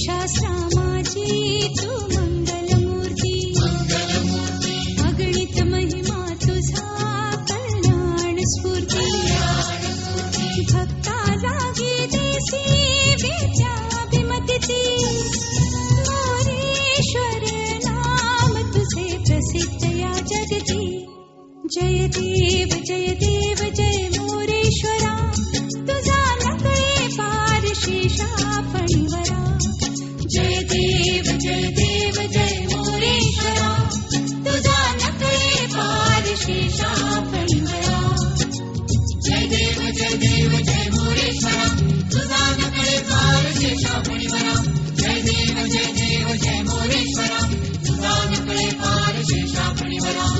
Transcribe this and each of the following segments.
शास्त्रामाची तू मंगलमूर्ती अगणित महिमा तुझा कल्याण स्फूर्ती भक्ता लागी देसी विद्याभिमती मोरेश्वर नाम तुझे प्रसिद्ध या जगती जय देव जय देव जय मोरेश्वरा तुझा नकळे पार शेषा फणीवरा जय देव जय मोरेश्वरा तुझा नकळे पार शेषा फणीवरा जय देव जय मोरेश्वरा तुझा नकळे पार शेषा फणीवरा जय देव जय मोरेश्वरा तुझा नकळे पार शेषा फणीवरा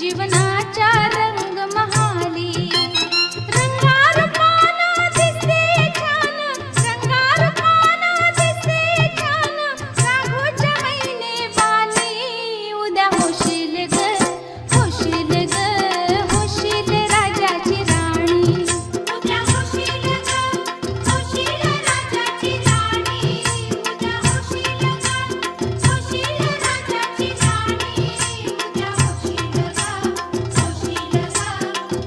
जीवनाच्या रंग महाली रंगारूपानं दिसते छान रंगारूपानं दिसते छान राघोच्या महिने वाली उद्या होशील ग होशील ग होशील राजाची राणी उद्या होशील ग होशील राजाची राणी उद्या होशील ग होशील राजाची राणी उद्या होशील ग होशील ग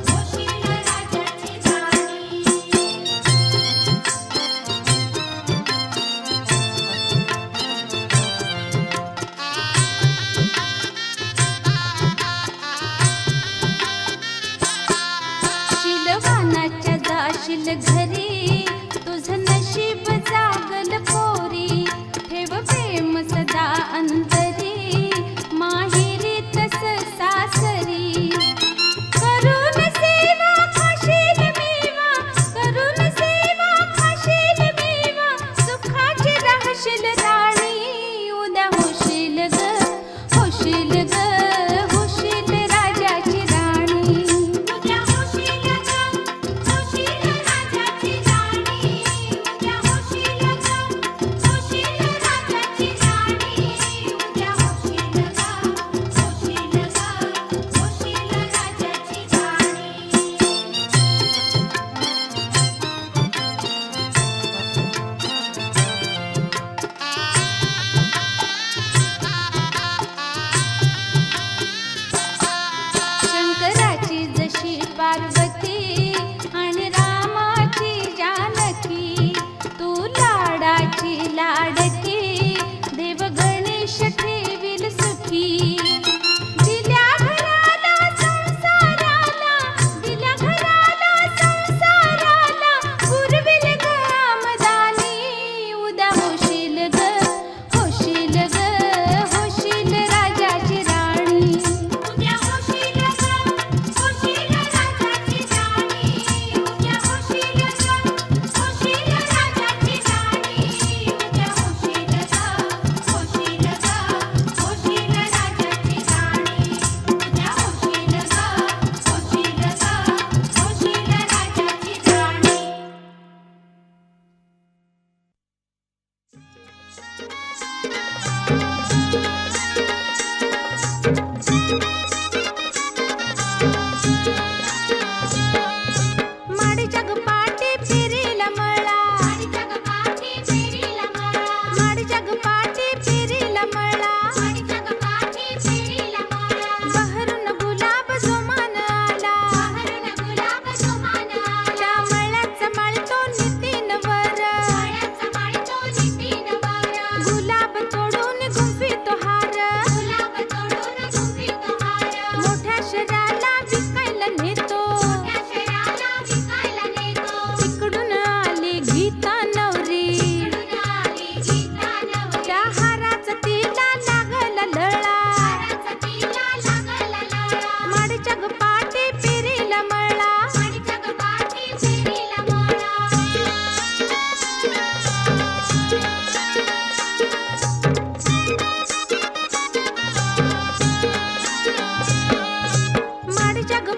होशील राजाची शिलवानाच्या जाशील घरी तुझं नशीब जागल पोरी ठेव प्रेम सदा अंतरी माहेरी तस सासरी करून सेवा खाशील मेवा करून सेवा खाशील मेवा सुखाची राहशील राणी उद्या होशील ग होशील ग होशील राजाची राणी उद्या होशील ग होशील राजाची राणी उद्या होशील ग होशील राजाची राणी उद्या होशील ग होशील ग होशील राजाची शंकराची जशी पार्वती आणि रामाची जानकी तू लाडाची लाडकी देव गणेश ठेवील सुखी दिल्या घराला संसाराला दिल्या घराला संसाराला पुरविल ग आमदानी उद्या होशील ग होशील ग होशील राजाची राणी उद्या होशील ग होशील राजाची राणी उद्या होशील ग होशील राजाची राणी उद्या होशील ग होशील ग होशील राजाची राणी उद्या होशील ग होशील ग होशील राजाची राणी माडी जग पाटी फिरीला मळा माडी जग पाटी फिरीला मळा माडी जग पाटी फिरीला मळा माडी जग पाटी फिरीला मळा बहरून गुलाब जोमान आला बहरून गुलाब जोमान आला त्या मळ्याचा माळतो नितीन वर मळ्याचा माळतो नितीन वर गुलाब तोडून गुंफितो हार गुलाब तोडून गुंफितो हार मोठ्या शहराला विकायला नेतो मोठ्या शहराला विकायला नेतो तिकडून आली गीता नवरी तिकडून आली गीता नवरी त्या हाराचा तिला लागला लळा हाराचा तिला लागला लळा माडी जग पाटी फिरीला मळा माडी जग पाटी फिरीला मळा माडी जग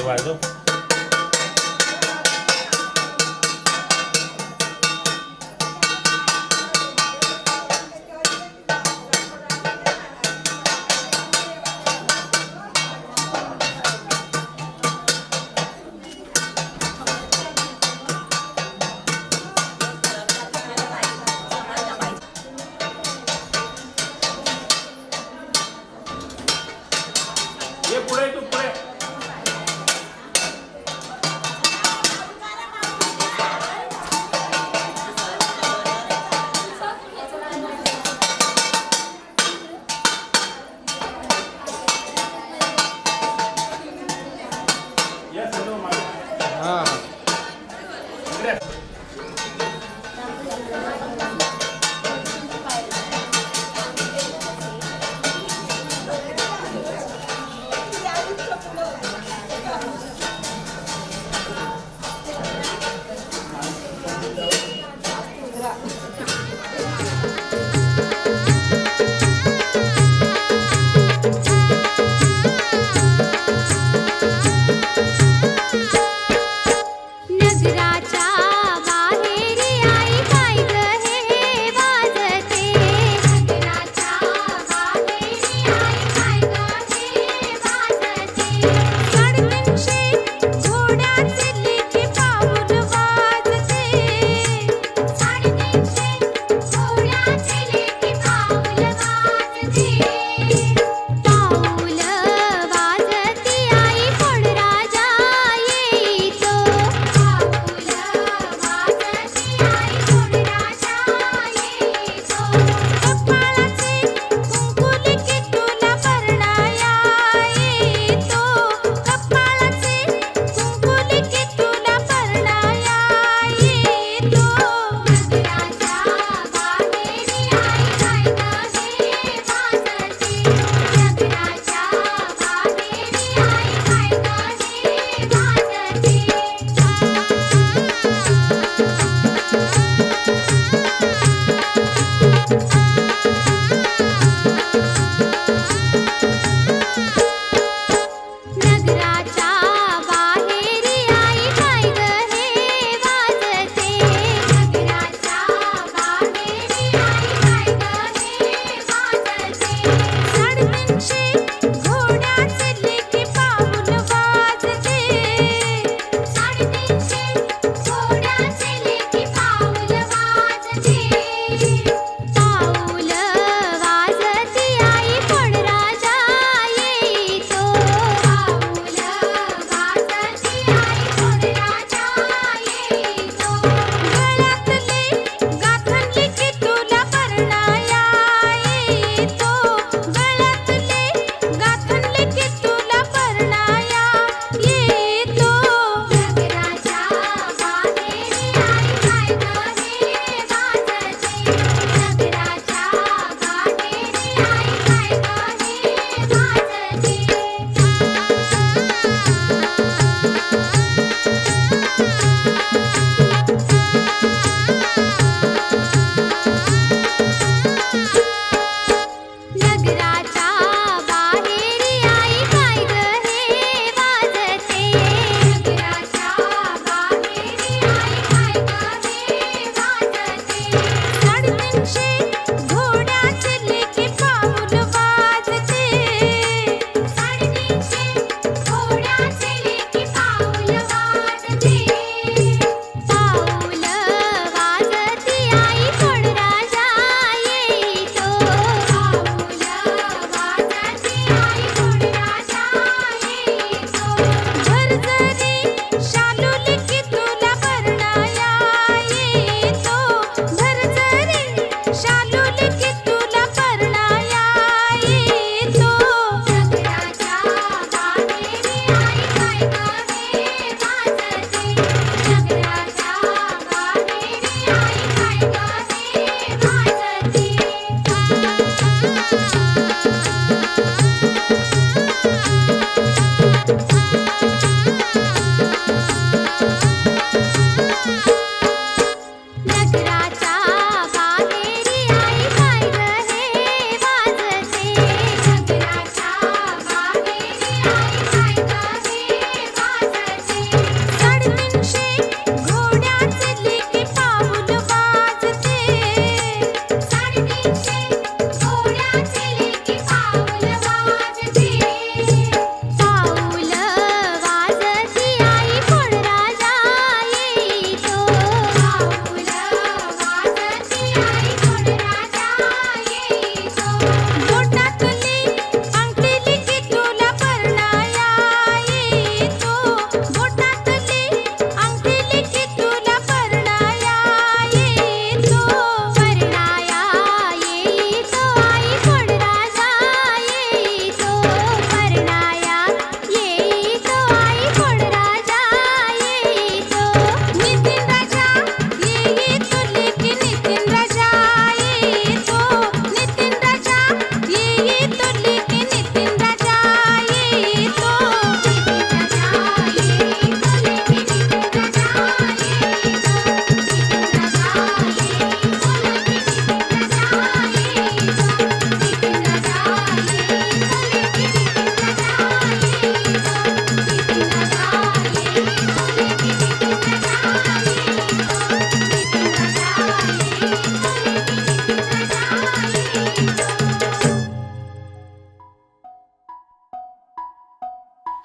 थोडी वाजव. ये पुढे तू पुढे. हां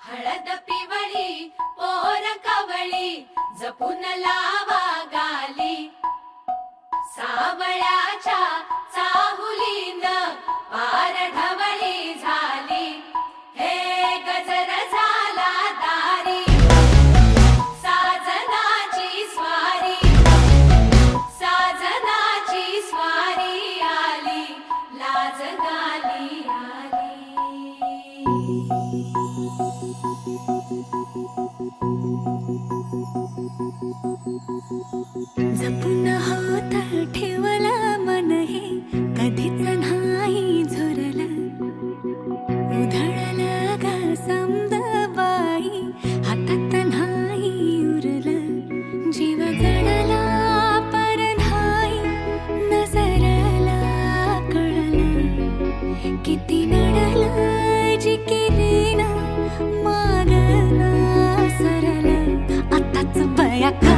हळद पिवळी पोर कवळी जपून लावा गाली सावळ्याच्या चाहुलीन पार ढवळी झाली हे गजर झाला दारी साजनाची स्वारी आली लाज गाली आली जपून होत ठेवलं मन हे कधीच नाही झुरलं उधळलं ग समद बाई हातात नाही उरलं जीव जडला पर नाही नजरला कळलं किती नडलं जी केली ना मागना सरलं आताच बया का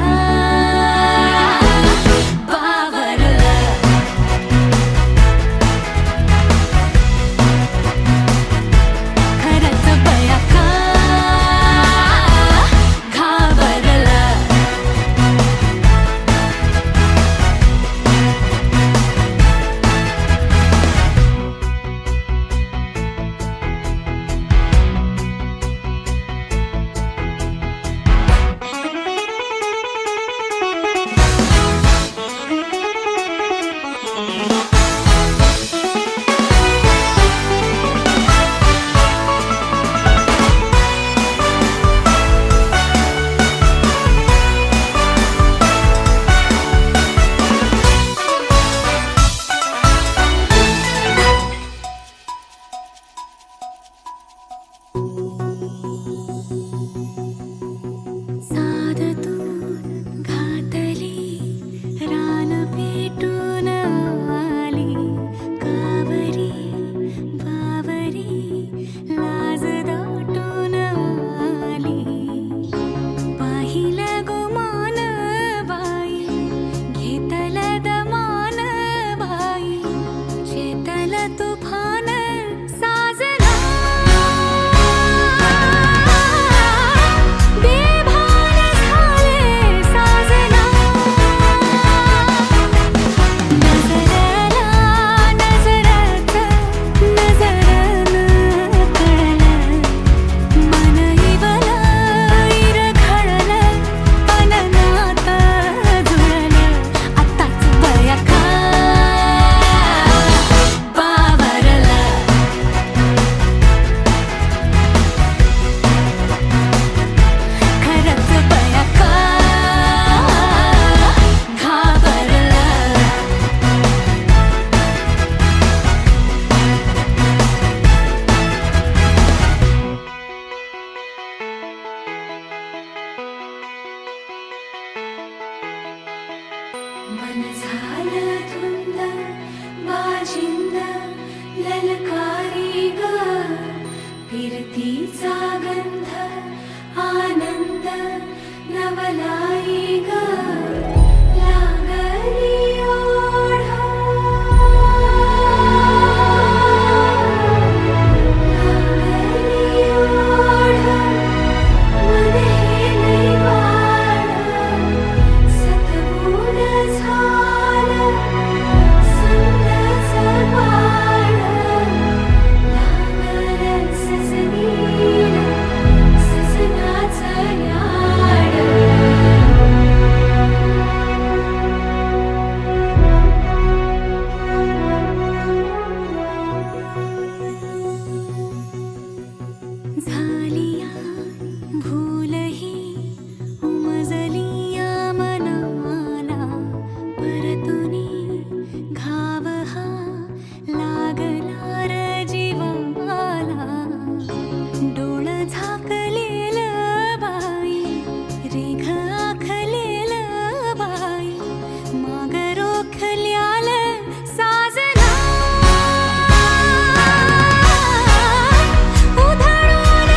मन झालं धुंद बाजिंद ललकारी ग फिरतीचा गंध आनंद नवलाई ग लागली ओढा लागली ओढा मन हे निवाड सतबूड झालं समजाचं वाड लागलं सजनीला सजनाचं याड झालिया भूलही उमजलिया मनाला परतुनी घाव हा लागला र जीवाला डोळ झाकलेलं बाई रेघ आखलेलं बाई माग रोखल्याल साजना उधळून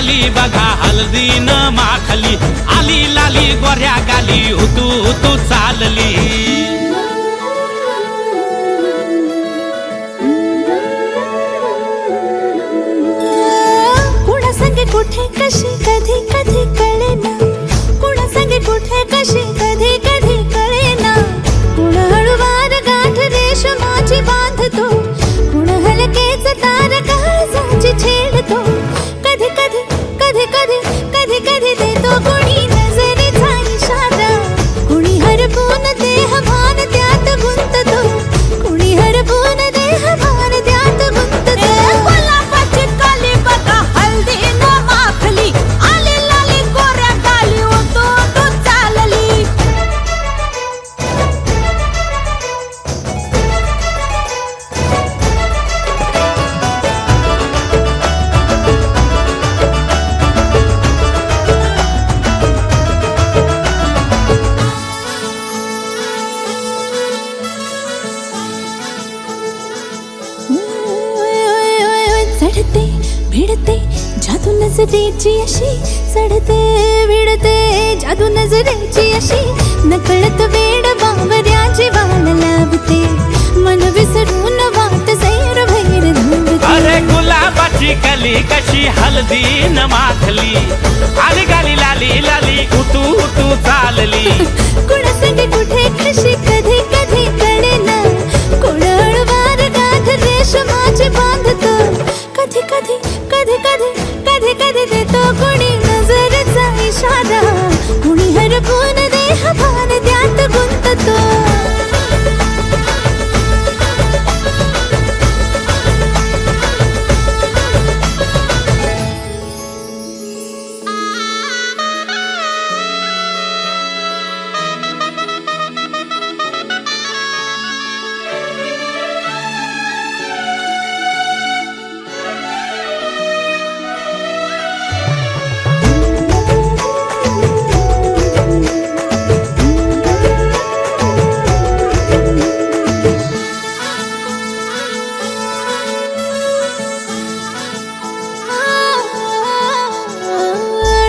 कली बघा हळदीन माखली आली लाली गोऱ्या गाली हुतू हुतू चालली कुणा संगे कुठे कशी कधी कधी कळेना कुणा संगे कुठे कशी कधी कधी कळेना कुण हळूवार गाठ रेशमाची बांधतो कुण हलकेच तार काळजाची छेडतो कधी कधी कधी कधी कधी कधी देतो कुणी नजरेचा इशारा कुणी हरपून देह भान त्यात गुंततो कुणी हरपून देह भान त्यात गुंततो गुलाबाची काली बघा हल्दी न माखली आली लाली गोऱ्या गाली होतो तो चालली चढते भिडते जादू नजरेची अशी चढते भिडते जादू नजरेची अशी नकळत वेड बावऱ्याची वाल लावते मन विसरून वाट सैर भैर धुंदते अरे गुलाबाची कली कशी हळदीन माखली आली गाली लाली लाली उतू उतू चालली कुणा संगे कुठे कशी कधी कधी कळेना कुण हळूवार गाठ रेशमाची बांधतो कधी कधी कधी कधी कधी कधी देतो कुणी नजरेचा इशारा कुणी हरपून देह भान त्यात गुंततो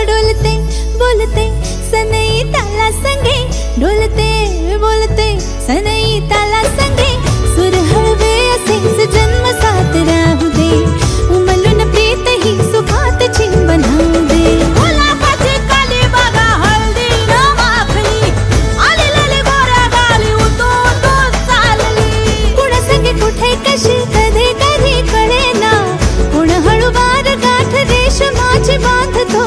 डोलते बोलते सनई ताला संगे डोलते बोलते सनई ताला संगे सुर हळवे असेच जन्म साथ राहू दे उमलून प्रीत ही सुखात चिंबन होऊ दे गुलाबाची काली बघा हळदी न माखली आली लाली गोऱ्या गाली उतो तो चालली कुणा संगे कुठे कशी कधी कधी कळेना कुण हळूवार गाठ रेशमाची बांधतो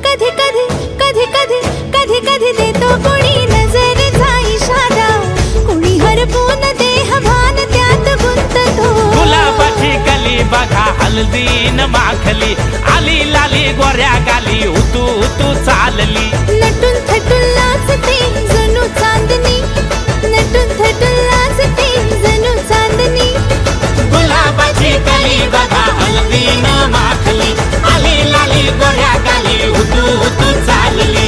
कधी कधी कधी कधी कधी कधी देतो कुणी नजरेचा इशारा कुणी हरपून देह भान त्यात गुंततो गुलाबाची कली बघा हळदीन माखली आली लाली गोऱ्या गाली उतू उतू चालली नटून थटून लाजते जणू चांदणी नटून थटून लाजते जणू चांदणी गुलाबाची कली बघा हळदीन माखली आली लाली गोऱ्या गाली उतू उतू चालली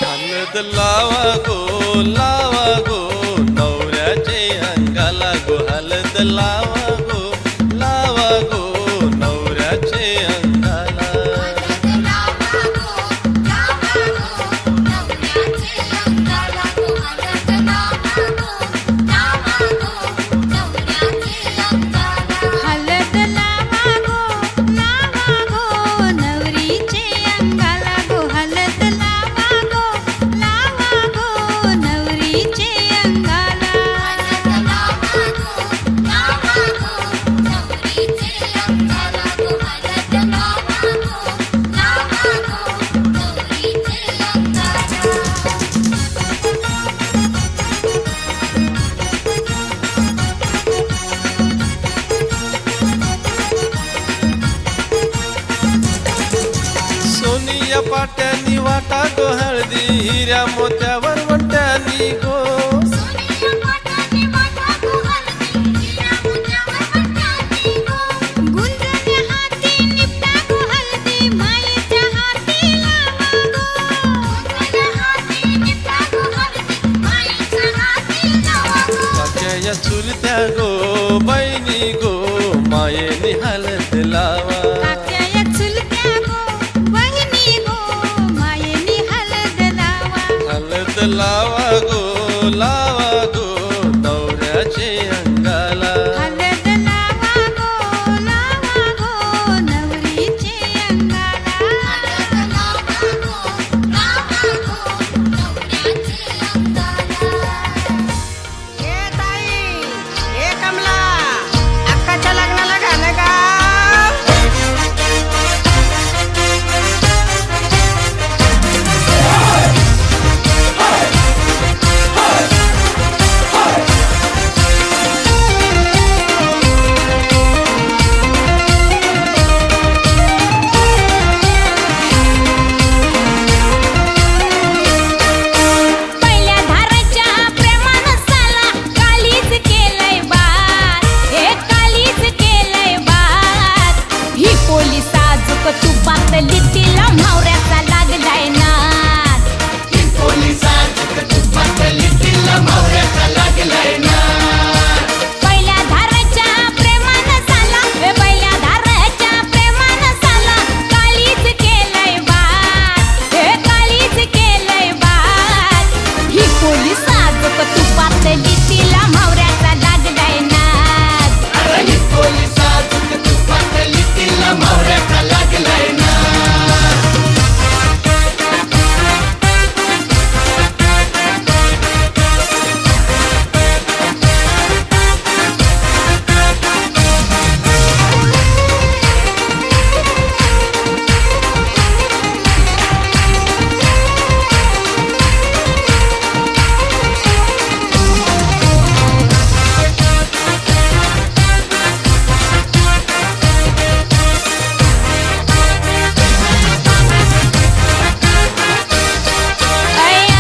हलद लावा गो नवऱ्याचे अंगाला गो हलद लावा गो नवऱ्याचे अंगाला हलद लावा गो नवरीचे अंगाला गो हलद लावा गो नवरीचे अंगाला सोनिया पाट्यानी वाटा गो हळदी हिऱ्या मोत्यावर वट्यानी गो गुंजने हाती निपटा गो हलदी मायेच्या हात गो बहिणी गो मायेनी हलद लावा काक्या या चुलत्या गो बहिणी गो मायेनी हलद लावा हलद लावा गो नवऱ्याचे अंगाला हलद लावा गो नवरीचे अंगाला हलद लावा गो नवऱ्याचे अंगाला ए ताई ए कमला अक्काच्या लग्नाला घालं का पहिल्या धाराच्या प्रेमानं साला कालीच केलंय बात हे कालीच केलंय बात ही पोलीस आजूक तू पातली तिला म्हावऱ्याचा लागलाय नाद ही पोलीस आजूक तू पातली तिला म्हावऱ्याचा लागलाय नाद पहिल्या धाराच्या प्रेमानं साला हे पहिल्या धाराच्या प्रेमानं साला कालीच केलंय बात हे कालीच केलंय बात ही पोलीस आजूक तू पातली तिला म्हावऱ्याचा लागलाय नाद अरे ही पोलीस आजूक तू पातली तिला म्हावऱ्याचा लागलाय नाद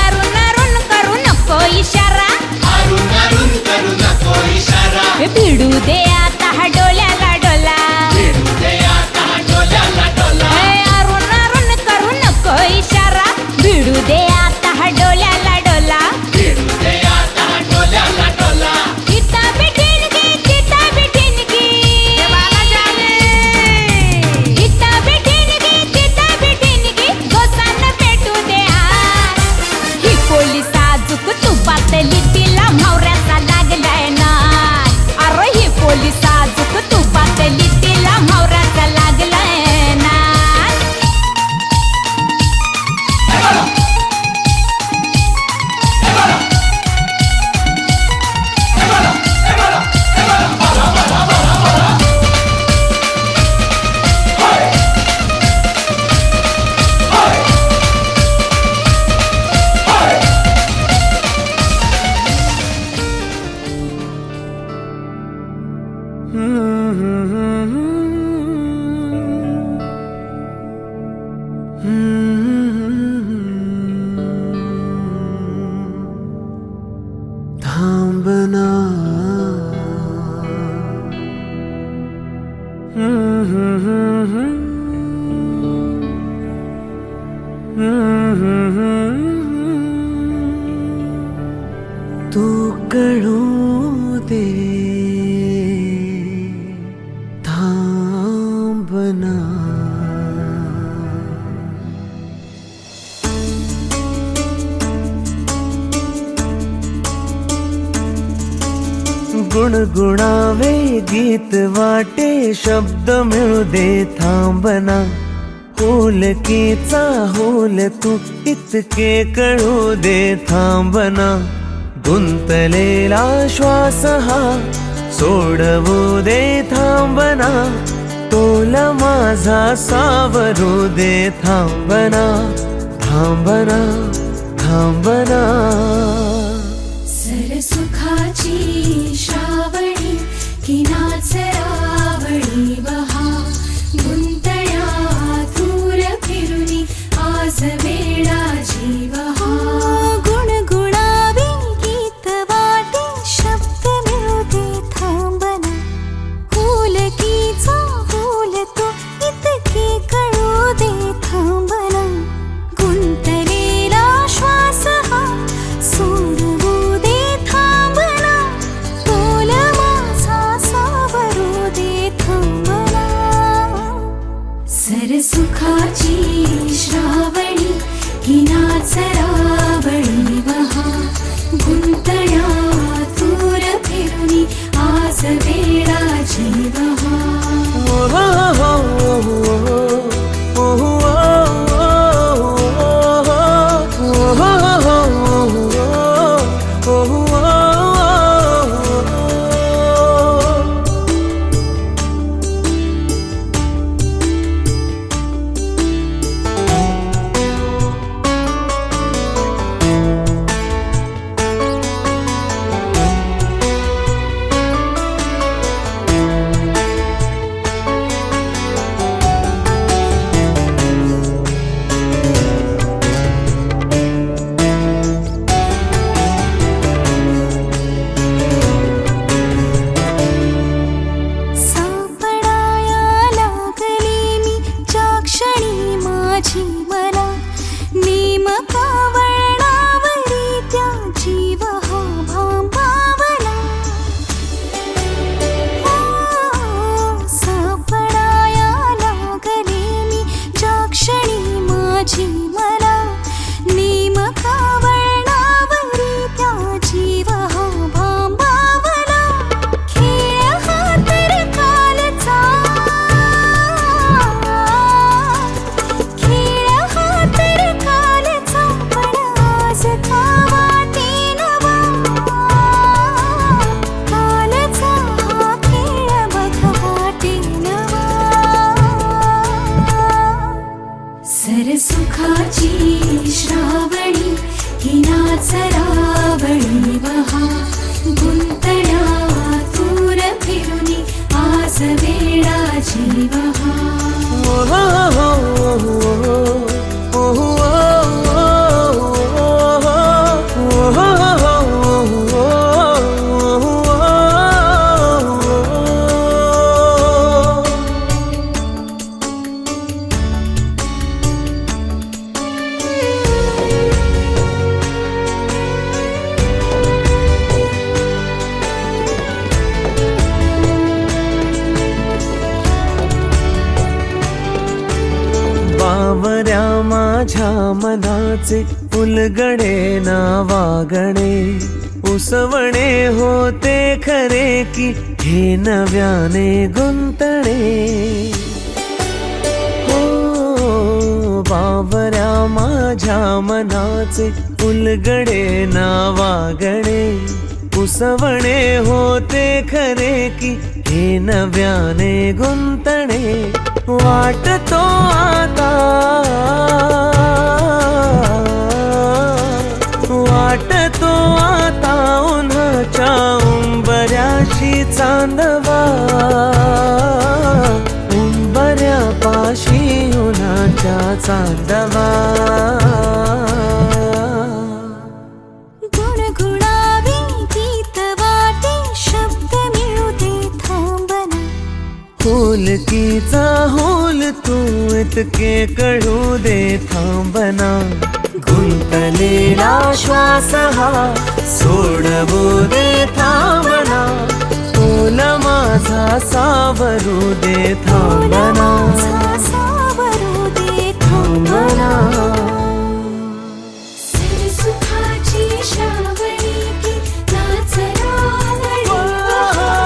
अरुण अरुण करू नको इशारा हे भिडू दे आता हा डोल्याला डोला हे अरुण अरुण करू नको इशारा भिडू दे आता हा डोल्याला डोला इता बिठिनगी तिता बिठिनगी बाला जाने इता बिठिनगी तिता बिठिनगी गोसांन पेटू दे हात ही पोलीस आजूक तू पातली तिला म्हावऱ्याचा लागलाय नाद अरे ही पोलीस आजूक तू पातली तिला म्हावऱ्याचा लागलाय नाद थांबना तू कळू दे थांबना गुणगुणावे गीत वाटे शब्द मिळू दे थांबना होलकीचा होल तू इतके कळू दे थांबना गुंतलेला श्वास हा सोडवू दे थांबना तोल माझा सावरू दे थांबना थांबना थांबना सरसुखाची श्रावणी की नाच रावळी बहा गुंतया दूर फिरुनी आज वेळा जीवहा गुणगुणावे गीत वाटे शब्द मिळू दे थांबना होलकीचा होल तो इतके कळू दे थांबना गुंतलेला श्वास हा सोडवू दे थांबना तोल हो हो. सापडाया लागले मी ज्या क्षणी माझी मला नेमका वळणावरी त्या जीव हा भांबावला. सापडाया लागले मी ज्या क्षणी माझी मला नेमका वळणावरी त्या जीव हा भांबावला. खेळ हा तर कालचा, खेळ हा तर कालचा, पण आज का वाटे नवा. कालचा हा खेळ बघ वाटे नवा. सरसुखाची श्रावणी ही नाच रावळी वहा. गुंतल्या दूर फिरुनी आज वेळा जीवहा. बावऱ्या माझ्या मनाचे उलगडे ना वागणे. उसवणे होते खरे की हे नव्याने गुंतणे. हो बावऱ्या माझ्या मनाचे उलगडे ना वागणे. उसवणे होते खरे की हे नव्याने गुंतणे. वाटतो आता, वाटतो आता उन्हाच्या उंबऱ्याशी चांदवा. उंबऱ्यापाशी उन्हाच्या चांदवा. गुणगुणावी गीत वाटे शब्द मिळू दे थांबना. होलकीचा होल तू इतके कळू दे थांबना. गुंतलेला श्वास हा सोडवू दे थांबना. होल माझा सावरू दे थांबना. सावरू दे थांबना. सरसुखाची श्रावणी की नाच रावळी वहा.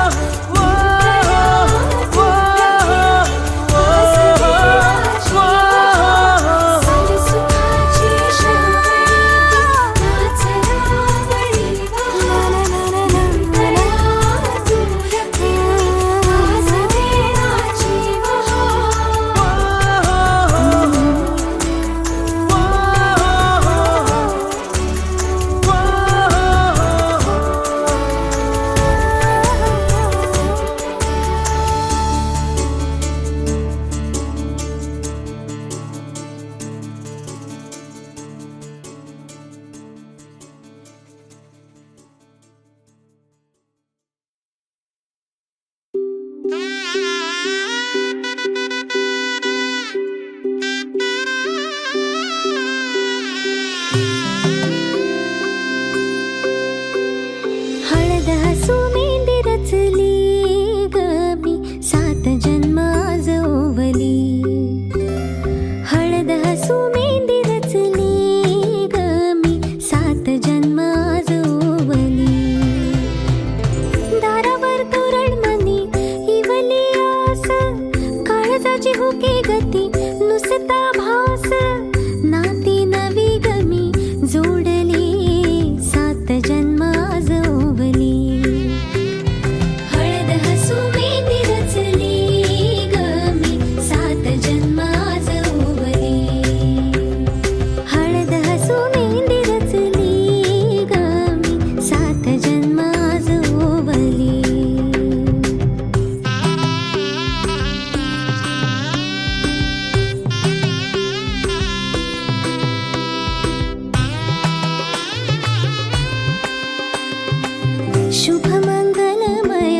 शुभ मंगलमय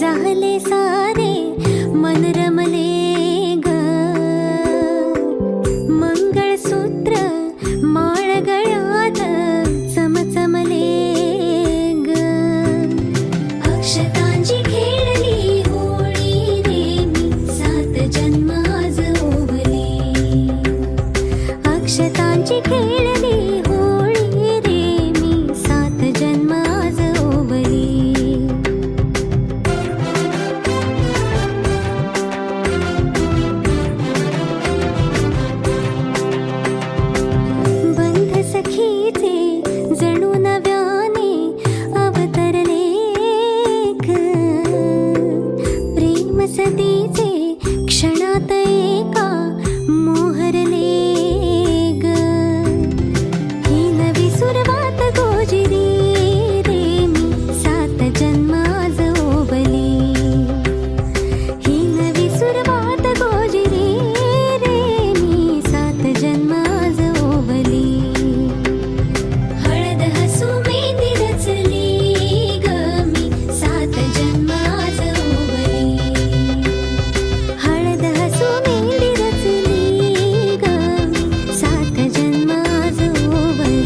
झाले सारे मन रमले ग मंगळसूत्र माळ गळ्यात चमचमले ग अक्षतांची खेळली होळी रे मी 7 जन्म आज ओवली अक्षतांची खेळली होळी रे मी 7 जन्म आज ओवली बंध सखीचे जणू नव्याने अवतरले ग प्रेम सतीचे क्षणात एका मोहरले ग ही नवी सुरवात गोजिरी रे मी 7 जन्म आज ओवली ही नवी सुरवात गोजिरी रे मी 7 जन्म आज ओवली हळद हसू मेहंदी रचली ग मी 7 जन्म आज ओवली हळद हसू मेहंदी रचली ग मी 7 जन्म आज ओवली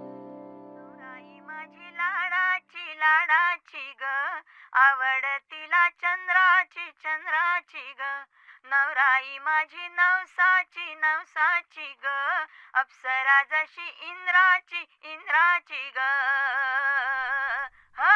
आई माझी लाडाची लाडाची ग आवड तिला चंद्राची चंद्राची ग नवराई माझी नवसाची नवसाची ग अप्सरा जशी इंद्राची इंद्राची ग हो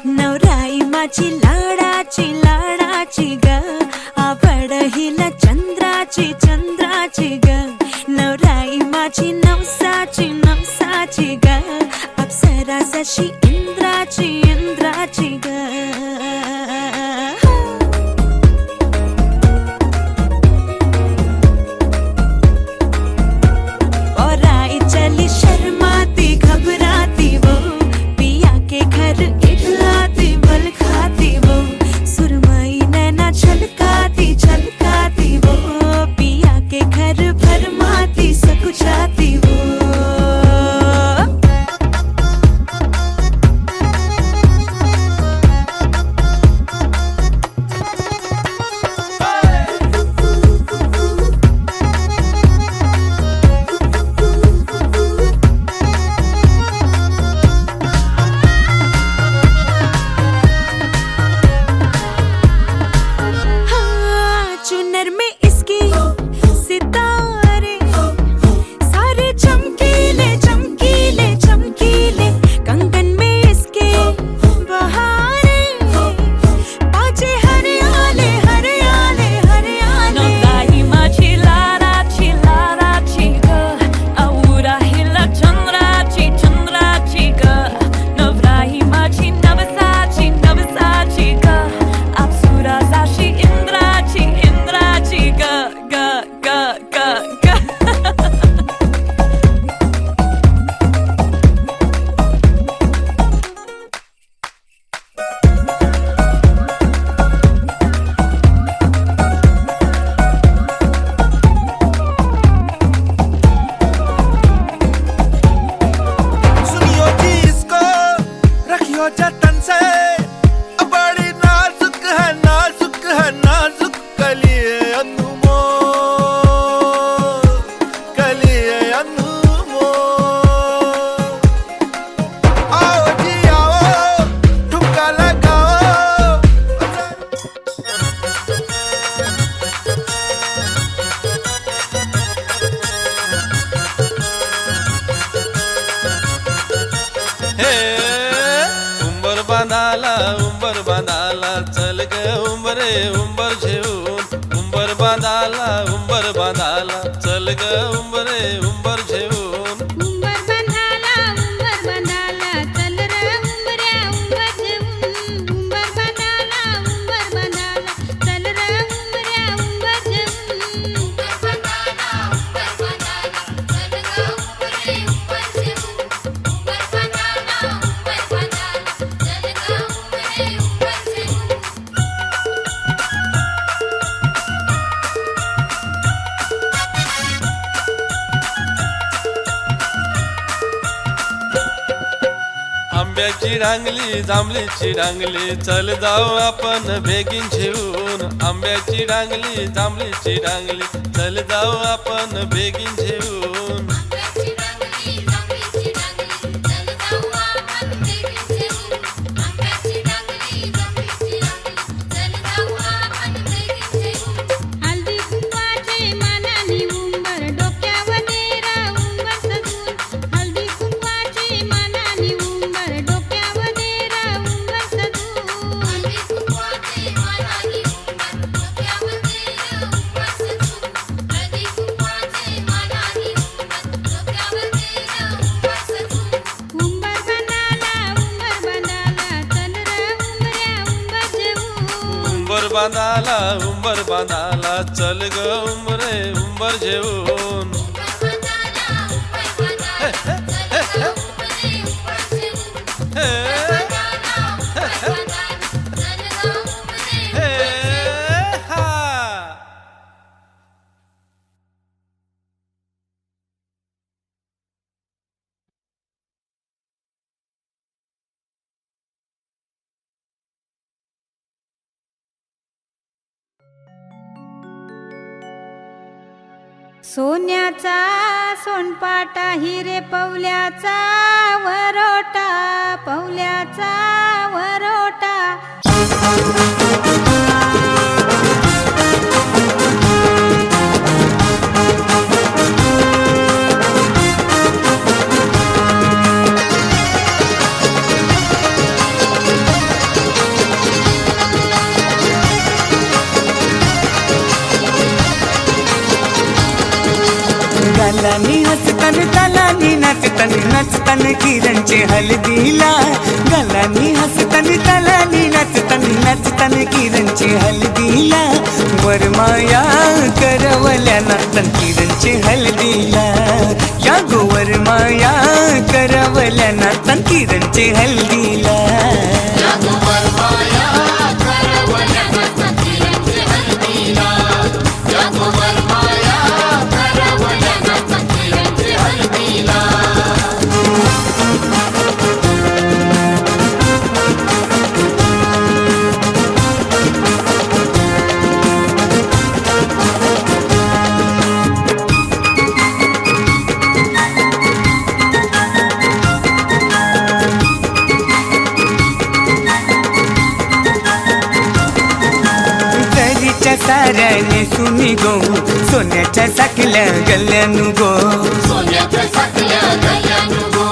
नवराई माझी लाडाची लाडाची ग आवड हिला चंद्राची चंद्राची ग नवराई माझी नवसाची नवसाची ग अप्सरा जशी इंद्राची इंद्राची ग और आई चली शर्माती घबराती वो पिया के घर इठलाती बल खाती वो सुरमई नैना छलकाती छलकाती वो पिया के घर भरमाती सकुचाती वो हाँ, चुनर में इसकी सितारे सारे चमकीले चमकीले चमकीले कंगन में इसके बहारे बाजे हरियाले हरियाले हरियाले नवराई माझी लाडाची लाडाची ग आवडा हिला चंद्राची चंद्राची ग नवराई माझी नवसाची नवसाची ग अप्सरा जशी इंद्राची इंद्राची ग ग ग ग ग सुनियो जी इसको रखियो जतन से बड़ी नाजुक है नाजुक कलिए अनमोल कलिए अनमोल आओ जी आओ ठुमका लगाओ हे उंबर बांधाला चल ग उंबरे उंबर घेऊन उंबर बांधाला चल ग उंबरे उंबर घेऊन उंबर बांधाला चल र उंबऱ्या उंबर जेवून उंबर बांधाला चल र उंबऱ्या उंबर जेवून उंबर बांधाला चल ग उंबरे उंबर जेवून उंबर बांधाला चल ग उंबरे उंबर जेवून आंब्याची डांगली जांभळीची डांगली चल जाऊ आपण बेगीन घेऊन आंब्याची डांगली जांभळीची डांगली चल जाऊ आपण बेगीन घेऊन आंब्याची डांगली जांभळीची डांगली चल जाऊ आपण बेगीन जेवून आंब्याची डांगली जांभळीची डांगली चल जाऊ आपण बेगीन जेवून हळदी कुंकवाचे मानानी उंबर डोक्यावर नेरा उंबर सजून हळदी कुंकवाचे मानानी उंबर डोक्यावर नेरा उंबर सजून हळदी कुंकवाचे मानानी उंबर डोक्यावर नेरा उंबर सजून हळदी कुंकवाचे मानानी उंबर डोक्यावर नेरा उंबर सजून उंबर बांधाला उंबर बांधाला चल र उंबऱ्या उंबर जेवून उंबर बांधाला उंबर बांधाला चल ग उंबरे उंबर जेवून उंबर बांधाला उंबर बांधाला चल ग उंबरे उंबर जेवून हा सोन्याचा सोनपाटा हिरे पवल्याचा वरोटा पवल्याचा वरोटा गालानी हसतन तालानी नाचतन नाचतन किरणचे हलदीला गालानी हसतन तालानी नाचतन नाचतन किरणचे हलदीला वरमाया करवल्या नाचतन किरणचे हलदीला या गो वरमाया करवल्या नाचतन किरणचे हलदीला साऱ्याने सुनी गो सोन्याच्या साखल्या गल्यानु गो सोन्याच्या साखल्या गल्यानु गो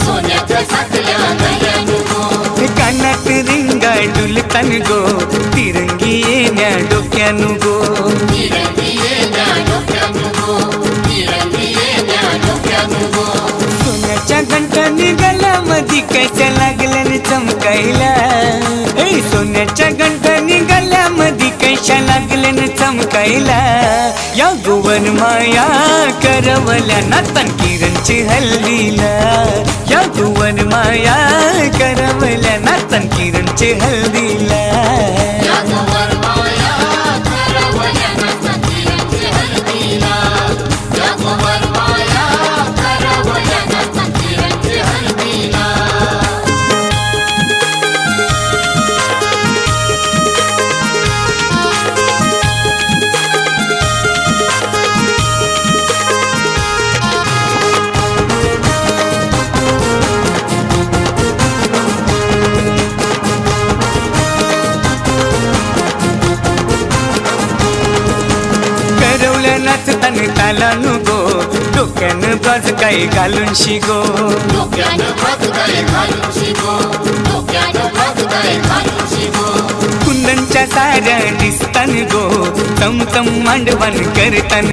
सोन्याच्या साखल्या गल्यानु गो कानात रिंगा डुलतान गो तिरंगी येण्या डोक्यानु गो तिरंगी येण्या डोक्यानु गो तिरंगी येण्या डोक्यानु गो सोन्याच्या घंटाने गल्यामध्ये कैच्या लागल्याने चमकायला सोन्याच्या घंटाने गल्यामध्ये कैच्या लागल्याने चमकायला या गोवन माया करवल्या नातन किरणची हल्दीला या गोवन माया करवल्या नातन किरणची हल्दीला नाचतान तालानु गो डोक्यानं बाज काय घालून शिगो डोक्यानं बाज काय घालून शिगो डोक्यानं बाज काय घालून शिगो कुंदनच्या साऱ्या दिसतान गो तम तम मांडवण करतान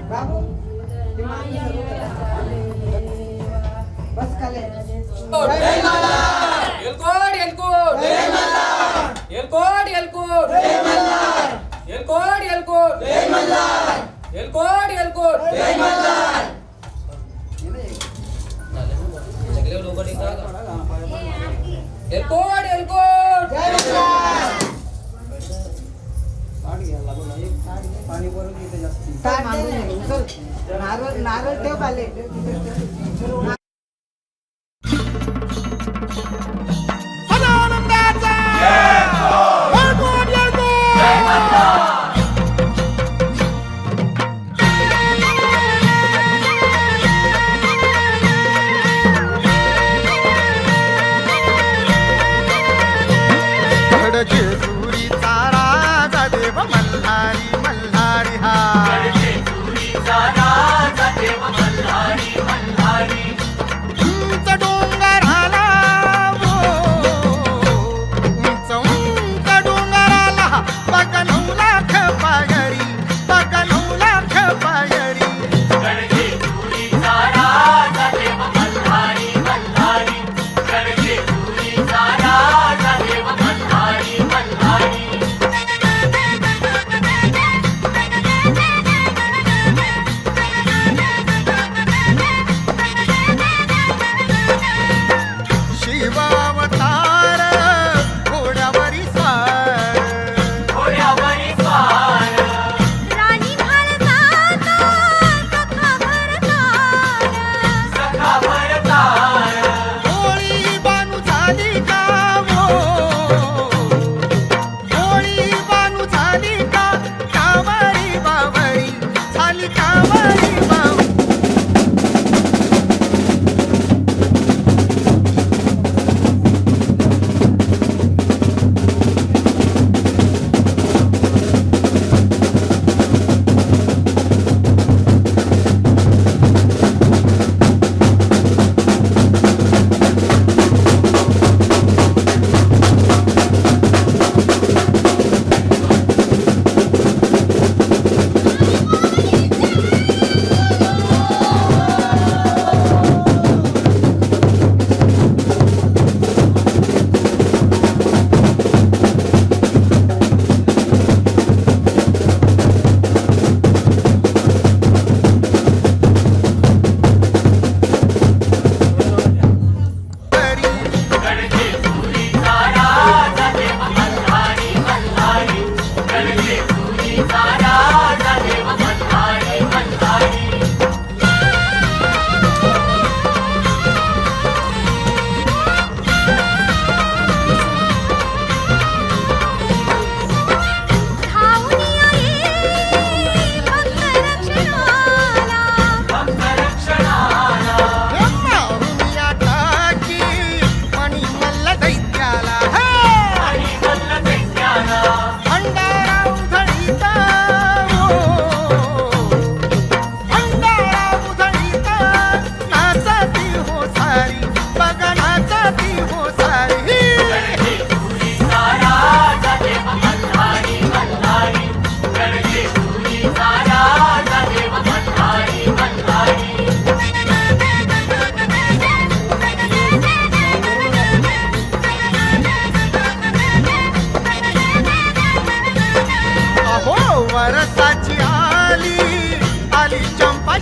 नारळ ठेव खाली. वरसाची आली आली चंपा